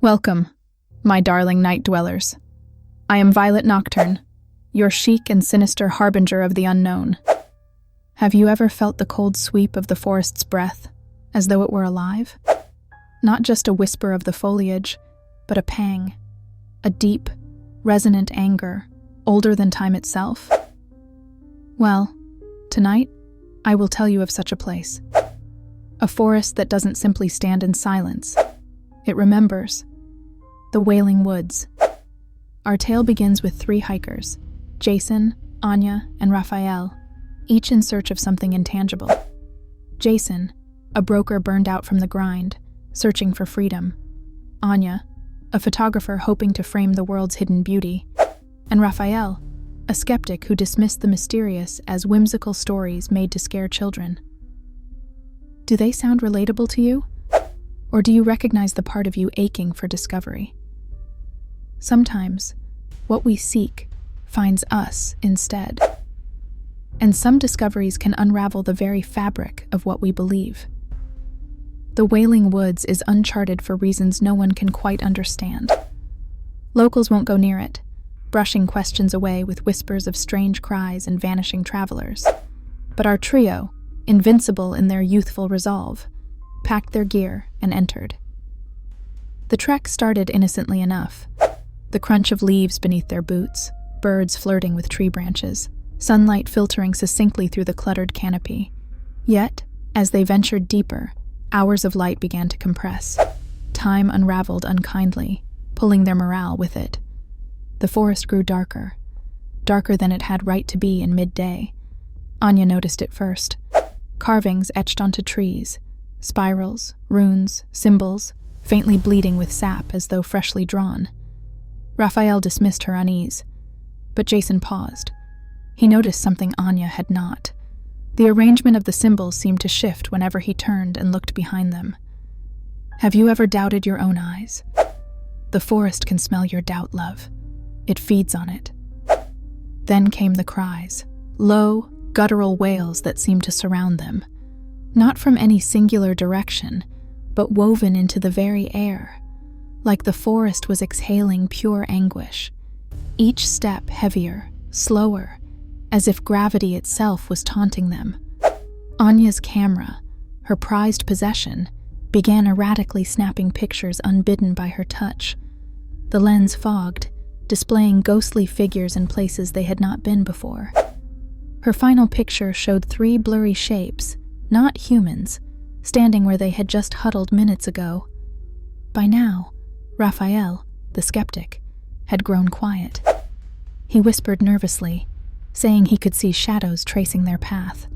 Welcome, my darling night dwellers. I am Violet Nocturne, your chic and sinister harbinger of the unknown. Have you ever felt the cold sweep of the forest's breath, as though it were alive? Not just a whisper of the foliage, but a pang, a deep, resonant anger, older than time itself? Well, tonight, I will tell you of such a place. A forest that doesn't simply stand in silence. It remembers. The Wailing Woods. Our tale begins with three hikers, Jason, Anya, and Raphael, each in search of something intangible. Jason, a broker burned out from the grind, searching for freedom. Anya, a photographer hoping to frame the world's hidden beauty. And Raphael, a skeptic who dismissed the mysterious as whimsical stories made to scare children. Do they sound relatable to you? Or do you recognize the part of you aching for discovery? Sometimes, what we seek finds us instead. And some discoveries can unravel the very fabric of what we believe. The Wailing Woods is uncharted for reasons no one can quite understand. Locals won't go near it, brushing questions away with whispers of strange cries and vanishing travelers. But our trio, invincible in their youthful resolve, packed their gear and entered. The trek started innocently enough. The crunch of leaves beneath their boots, birds flirting with tree branches, sunlight filtering succinctly through the cluttered canopy. Yet, as they ventured deeper, hours of light began to compress. Time unraveled unkindly, pulling their morale with it. The forest grew darker, darker than it had right to be in midday. Anya noticed it first. Carvings etched onto trees, spirals, runes, symbols, faintly bleeding with sap as though freshly drawn. Raphael dismissed her unease, but Jason paused. He noticed something Anya had not. The arrangement of the symbols seemed to shift whenever he turned and looked behind them. Have you ever doubted your own eyes? The forest can smell your doubt, love. It feeds on it. Then came the cries, low, guttural wails that seemed to surround them. Not from any singular direction, but woven into the very air, like the forest was exhaling pure anguish. Each step heavier, slower, as if gravity itself was taunting them. Anya's camera, her prized possession, began erratically snapping pictures unbidden by her touch. The lens fogged, displaying ghostly figures in places they had not been before. Her final picture showed three blurry shapes, not humans, standing where they had just huddled minutes ago. By now, Raphael, the skeptic, had grown quiet. He whispered nervously, saying he could see shadows tracing their path,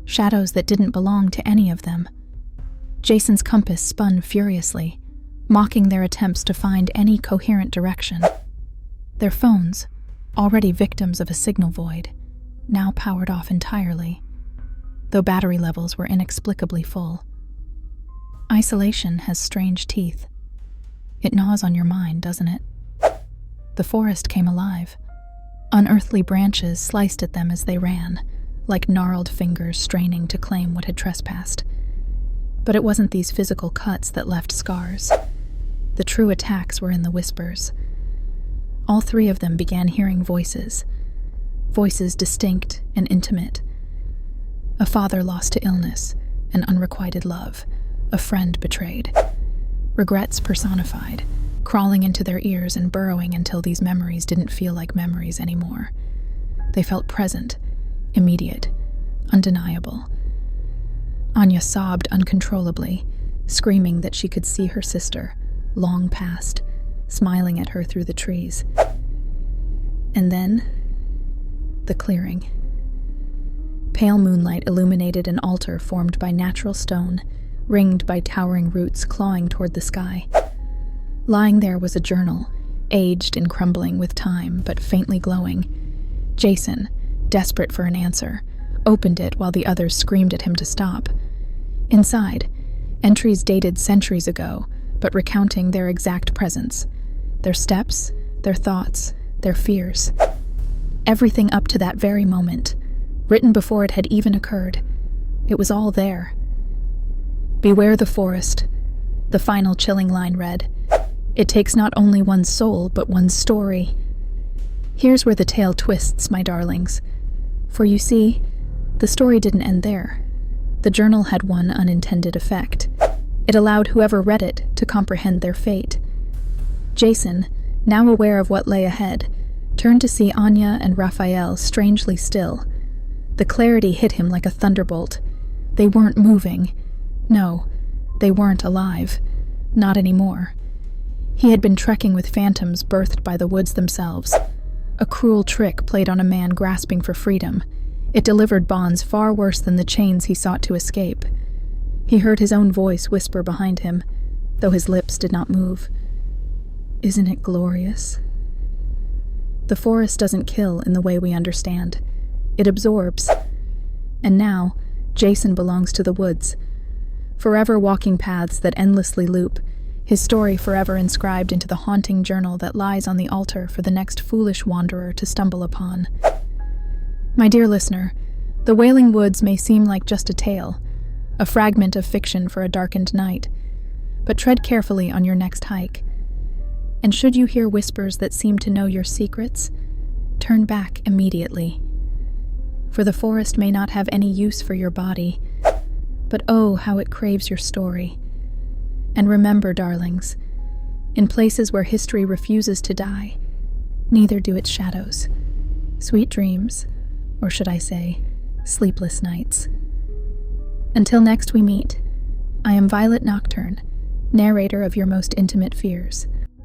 shadows that didn't belong to any of them. Jason's compass spun furiously, mocking their attempts to find any coherent direction. Their phones, already victims of a signal void, now powered off entirely, though battery levels were inexplicably full. Isolation has strange teeth. It gnaws on your mind, doesn't it? The forest came alive. Unearthly branches sliced at them as they ran, like gnarled fingers straining to claim what had trespassed. But it wasn't these physical cuts that left scars. The true attacks were in the whispers. All three of them began hearing voices. Voices distinct and intimate. A father lost to illness, an unrequited love, a friend betrayed. Regrets personified, crawling into their ears and burrowing until these memories didn't feel like memories anymore. They felt present, immediate, undeniable. Anya sobbed uncontrollably, screaming that she could see her sister, long past, smiling at her through the trees. And then, the clearing. Pale moonlight illuminated an altar formed by natural stone, ringed by towering roots clawing toward the sky. Lying there was a journal, aged and crumbling with time, but faintly glowing. Jason, desperate for an answer, opened it while the others screamed at him to stop. Inside, entries dated centuries ago, but recounting their exact presence. Their steps, their thoughts, their fears. Everything up to that very moment, written before it had even occurred. It was all there. Beware the forest, the final chilling line read. It takes not only one's soul, but one's story. Here's where the tale twists, my darlings. For you see, the story didn't end there. The journal had one unintended effect. It allowed whoever read it to comprehend their fate. Jason, now aware of what lay ahead, turned to see Anya and Raphael strangely still. The clarity hit him like a thunderbolt. They weren't moving. No, they weren't alive. Not anymore. He had been trekking with phantoms birthed by the woods themselves. A cruel trick played on a man grasping for freedom. It delivered bonds far worse than the chains he sought to escape. He heard his own voice whisper behind him, though his lips did not move. Isn't it glorious? The forest doesn't kill in the way we understand. It absorbs. And now, Jason belongs to the woods, forever walking paths that endlessly loop, his story forever inscribed into the haunting journal that lies on the altar for the next foolish wanderer to stumble upon. My dear listener, the Wailing Woods may seem like just a tale, a fragment of fiction for a darkened night, but tread carefully on your next hike. And should you hear whispers that seem to know your secrets, turn back immediately. For the forest may not have any use for your body, but oh, how it craves your story. And remember, darlings, in places where history refuses to die, neither do its shadows. Sweet dreams, or should I say, sleepless nights. Until next we meet, I am Violet Nocturne, narrator of your most intimate fears.